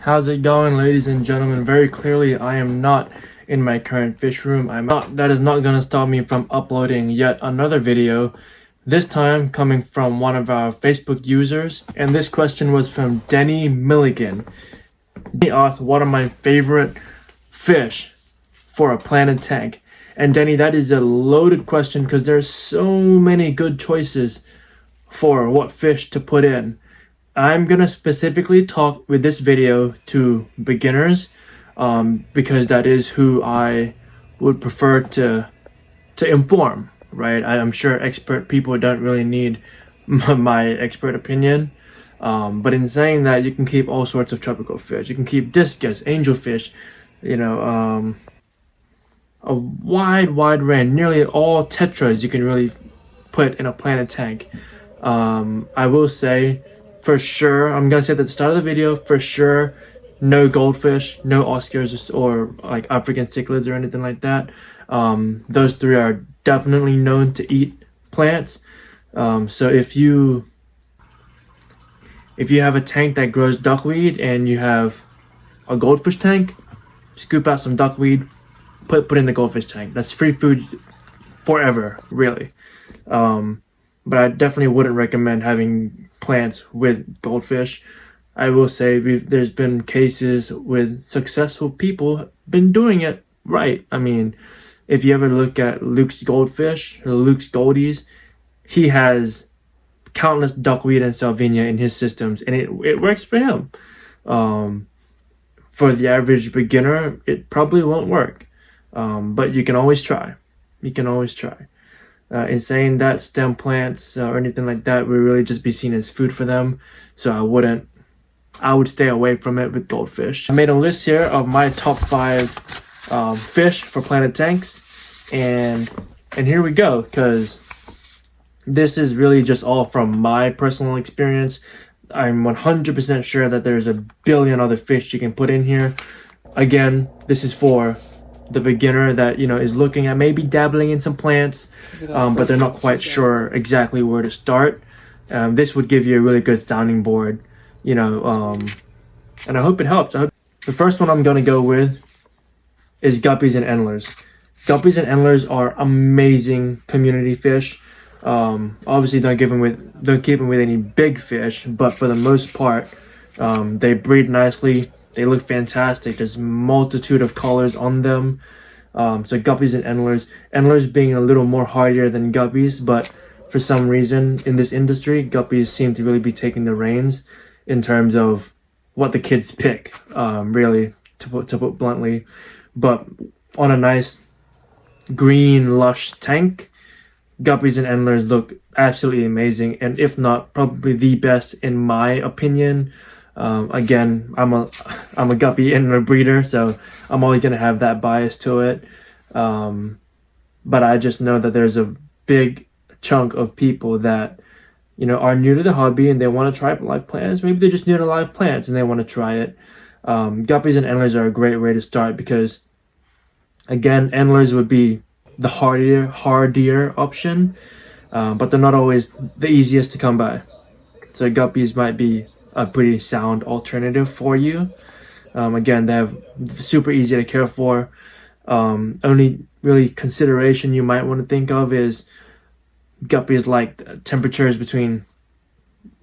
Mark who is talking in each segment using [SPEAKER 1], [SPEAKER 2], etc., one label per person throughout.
[SPEAKER 1] How's it going, ladies and gentlemen? Very clearly, I am not in my current fish room. That is not going to stop me from uploading yet another video, this time coming from one of our Facebook users. And this question was from Denny Milligan. He asked, what are my favorite fish for a planted tank? And Denny, that is a loaded question because there's so many good choices for what fish to put in. I'm going to specifically talk with this video to beginners because that is who I would prefer to inform, right? I'm sure expert people don't really need my expert opinion. But in saying that, you can keep all sorts of tropical fish. You can keep discus, angelfish, a wide range. Nearly all tetras you can really put in a planted tank. I will say, for sure, I'm gonna say at the start of the video, for sure, no goldfish, no Oscars or like African cichlids or anything like that. Those three are definitely known to eat plants. So if you have a tank that grows duckweed and you have a goldfish tank, scoop out some duckweed, put in the goldfish tank. That's free food forever, really. But I definitely wouldn't recommend having plants with goldfish. I will say there's been cases with successful people been doing it right. I mean, if you ever look at Luke's goldfish or Luke's goldies, he has countless duckweed and salvinia in his systems, and it works for him. For the average beginner, it probably won't work, but you can always try. In saying that, stem plants or anything like that would really just be seen as food for them, so I would stay away from it with goldfish. I made a list here of my top 5 fish for planted tanks, and here we go, because this is really just all from my personal experience. I'm 100% sure that there's a billion other fish you can put in here. Again, this is for the beginner that is looking at maybe dabbling in some plants, but they're not quite sure exactly where to start. This would give you a really good sounding board, and I hope it helps. The first one I'm going to go with is guppies and endlers. Guppies and endlers are amazing community fish. Obviously don't keep them with any big fish, but for the most part, they breed nicely. They look fantastic. There's a multitude of colors on them. So guppies and endlers. Endlers being a little more hardier than guppies, but for some reason in this industry, guppies seem to really be taking the reins in terms of what the kids pick, really, to put bluntly. But on a nice green, lush tank, guppies and endlers look absolutely amazing, and if not, probably the best in my opinion. Again, I'm a guppy endler breeder, so I'm always gonna have that bias to it. But I just know that there's a big chunk of people that are new to the hobby and they want to try live plants. Maybe they're just new to live plants and they want to try it. Guppies and endlers are a great way to start because, again, endlers would be the hardier option, but they're not always the easiest to come by. So guppies might be a pretty sound alternative for you. Again, they're super easy to care for. Only really consideration you might want to think of is guppies like temperatures between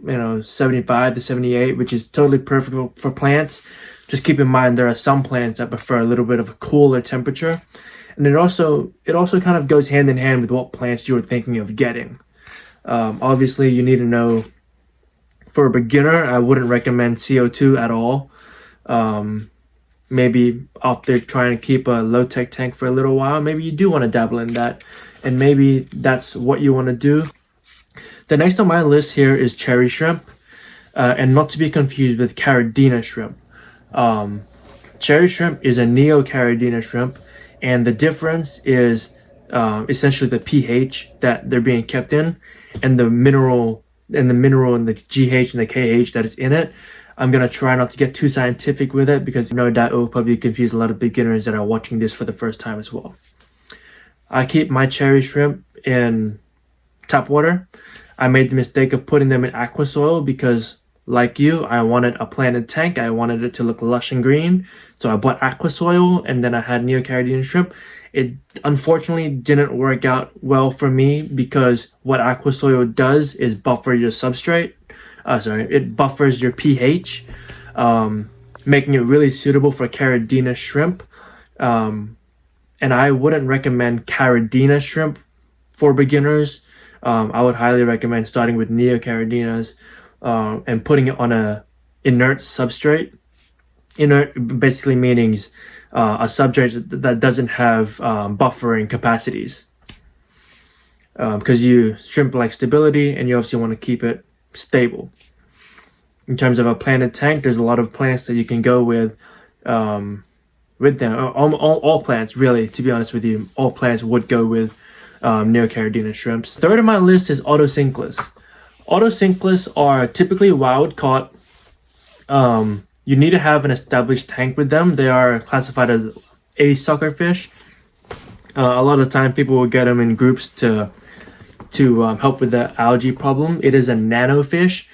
[SPEAKER 1] 75 to 78, which is totally perfect for plants. Just keep in mind there are some plants that prefer a little bit of a cooler temperature. And it also kind of goes hand in hand with what plants you were thinking of getting. Obviously, you need to know, for a beginner, I wouldn't recommend CO2 at all. Maybe after trying to keep a low-tech tank for a little while, maybe you do want to dabble in that. And maybe that's what you want to do. The next on my list here is cherry shrimp. And not to be confused with caridina shrimp. Cherry shrimp is a neo-caridina shrimp. And the difference is essentially the pH that they're being kept in, and the mineral and the GH and the KH that is in it. I'm gonna try not to get too scientific with it because that will probably confuse a lot of beginners that are watching this for the first time as well. I keep my cherry shrimp in tap water. I made the mistake of putting them in aqua soil because like you, I wanted a planted tank. I wanted it to look lush and green. So I bought aqua soil, and then I had Neocaridina shrimp. It unfortunately didn't work out well for me because what aqua soil does is buffer your substrate. It buffers your pH, making it really suitable for Caridina shrimp. And I wouldn't recommend Caridina shrimp for beginners. I would highly recommend starting with Neocaridinas and putting it on a inert substrate. Inert basically means a substrate that doesn't have buffering capacities. Because shrimp like stability, and you obviously want to keep it stable. In terms of a planted tank, there's a lot of plants that you can go with them. All plants, really, to be honest with you, all plants would go with Neocaridina shrimps. Third on my list is Autosynclus. Autosynclus are typically wild caught. You need to have an established tank with them. They are classified as a suckerfish. A lot of time people will get them in groups to help with the algae problem. It is a nano fish.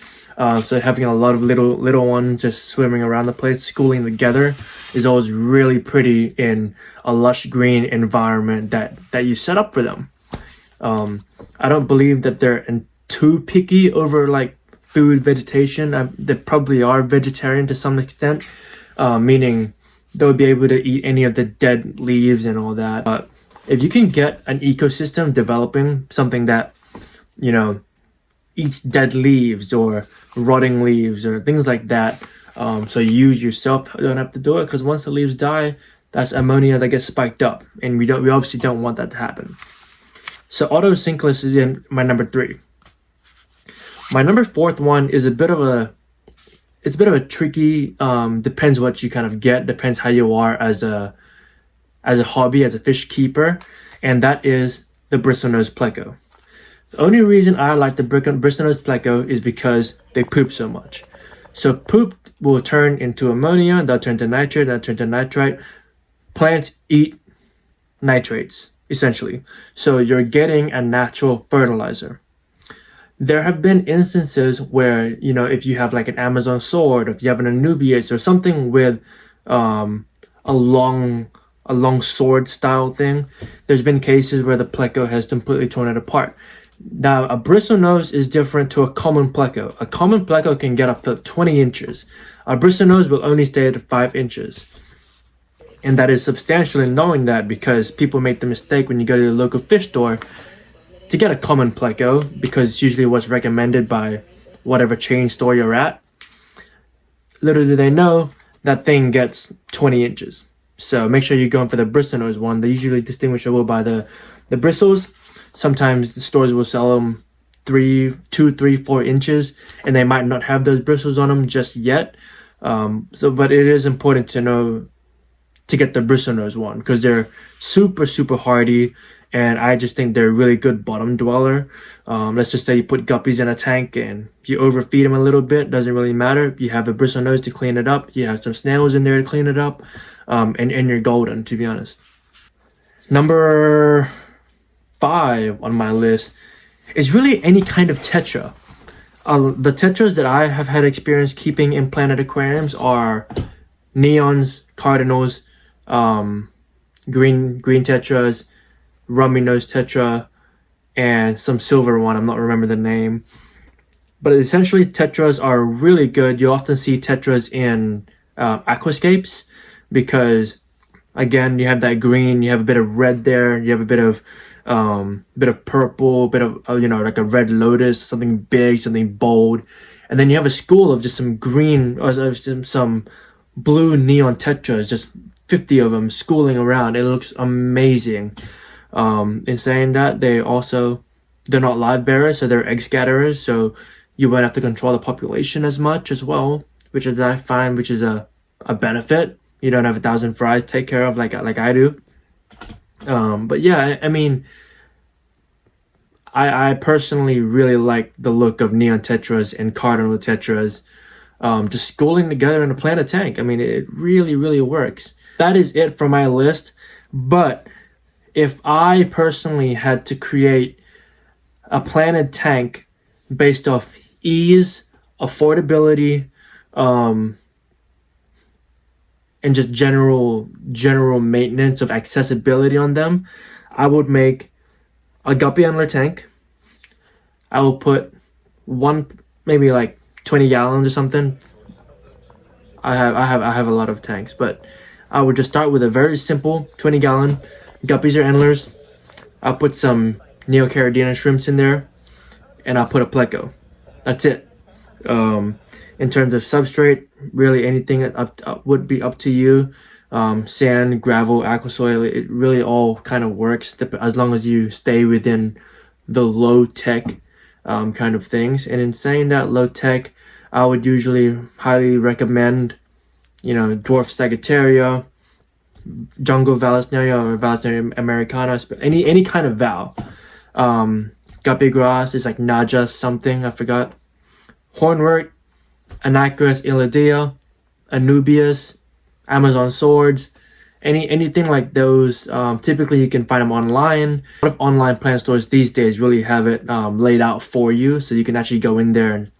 [SPEAKER 1] So having a lot of little ones just swimming around the place, schooling together, is always really pretty in a lush green environment that you set up for them. I don't believe that they're too picky over like food vegetation. They probably are vegetarian to some extent, meaning they'll be able to eat any of the dead leaves and all that. But if you can get an ecosystem developing, something that, eats dead leaves or rotting leaves or things like that, so you yourself don't have to do it, because once the leaves die, that's ammonia that gets spiked up, and we obviously don't want that to happen. So Autosynclus is in my number 3. My number 4th one is a bit of a tricky, depends what you kind of get, depends how you are as a hobby, as a fish keeper, and that is the bristlenose pleco. The only reason I like the bristlenose pleco is because they poop so much. So poop will turn into ammonia, that'll turn to nitrate, that'll turn to nitrite. Plants eat nitrates, essentially. So you're getting a natural fertilizer. There have been instances where, if you have like an Amazon sword, if you have an Anubias or something with a long sword style thing, there's been cases where the pleco has completely torn it apart. Now, a bristlenose is different to a common pleco. A common pleco can get up to 20 inches. A bristlenose will only stay at 5 inches. And that is substantially knowing that, because people make the mistake when you go to the local fish store to get a common pleco, because it's usually what's recommended by whatever chain store you're at. Little do they know that thing gets 20 inches. So make sure you're going for the bristlenose one. They're usually distinguishable by the bristles. Sometimes the stores will sell them 2, 3, 4 inches, and they might not have those bristles on them just yet. But it is important to know to get the bristlenose one, because they're super, super hardy, and I just think they're a really good bottom dweller. Let's just say you put guppies in a tank and you overfeed them a little bit, doesn't really matter. You have a bristlenose to clean it up. You have some snails in there to clean it up, and you're golden, to be honest. Number 5 on my list is really any kind of tetra. The tetras that I have had experience keeping in Planted Aquariums are neons, cardinals, green tetras, rummy nose tetra, and some silver one. I'm not remember the name. But essentially, tetras are really good. You often see tetras in aquascapes because, again, you have that green, you have a bit of red there, you have a bit of purple, bit of like a red lotus, something big, something bold, and then you have a school of just some green or some blue neon tetras, just 50 of them schooling around. It looks amazing. In saying that, they're not live bearers, so they're egg scatterers, so you won't have to control the population as much as well, which is I find which is a benefit. You don't have 1,000 fries to take care of like I do. But yeah, I mean, I personally really like the look of neon tetras and cardinal tetras, just schooling together in a planted tank. I mean, it really, really works. That is it for my list. But if I personally had to create a planted tank based off ease affordability, and just general maintenance of accessibility on them, I would make a guppy antler tank. I will put one, maybe like 20 gallons or something. I have a lot of tanks, but I would just start with a very simple 20-gallon guppies or antlers. I'll put some Neocaridina shrimps in there, and I'll put a pleco. That's it. In terms of substrate, really anything would be up to you. Sand, gravel, aqua soil, it really all kind of works as long as you stay within the low tech kind of things. And in saying that low tech, I would usually highly recommend, dwarf Sagittaria, jungle Vallisneria or Vallisneria americana, any kind of val. Guppy grass is like Naja something, I forgot. Hornwort, Anacris illidea, Anubias, Amazon swords, anything like those. Typically you can find them online. A lot of online plant stores these days really have it laid out for you, so you can actually go in there and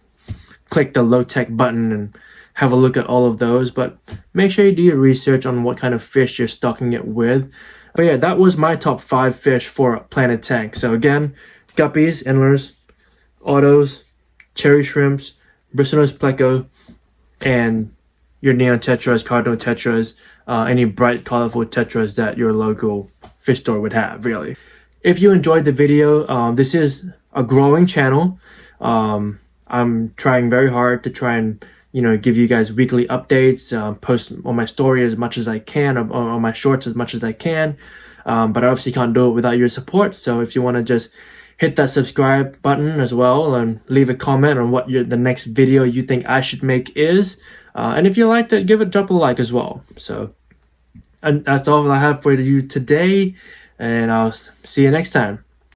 [SPEAKER 1] click the low tech button and have a look at all of those. But make sure you do your research on what kind of fish you're stocking it with. But yeah, that was my top 5 fish for a planted tank. So again, guppies, antlers, autos, cherry shrimps, bristlenose pleco, and your neon tetras, cardinal tetras, any bright colorful tetras that your local fish store would have, really. If you enjoyed the video, this is a growing channel. I'm trying very hard to try and give you guys weekly updates, post on my story as much as I can, or on my shorts as much as I can, but I obviously can't do it without your support. So if you want to just hit that subscribe button as well and leave a comment on what the next video you think I should make is, and if you liked it, drop a like as well. So, and that's all I have for you today, and I'll see you next time.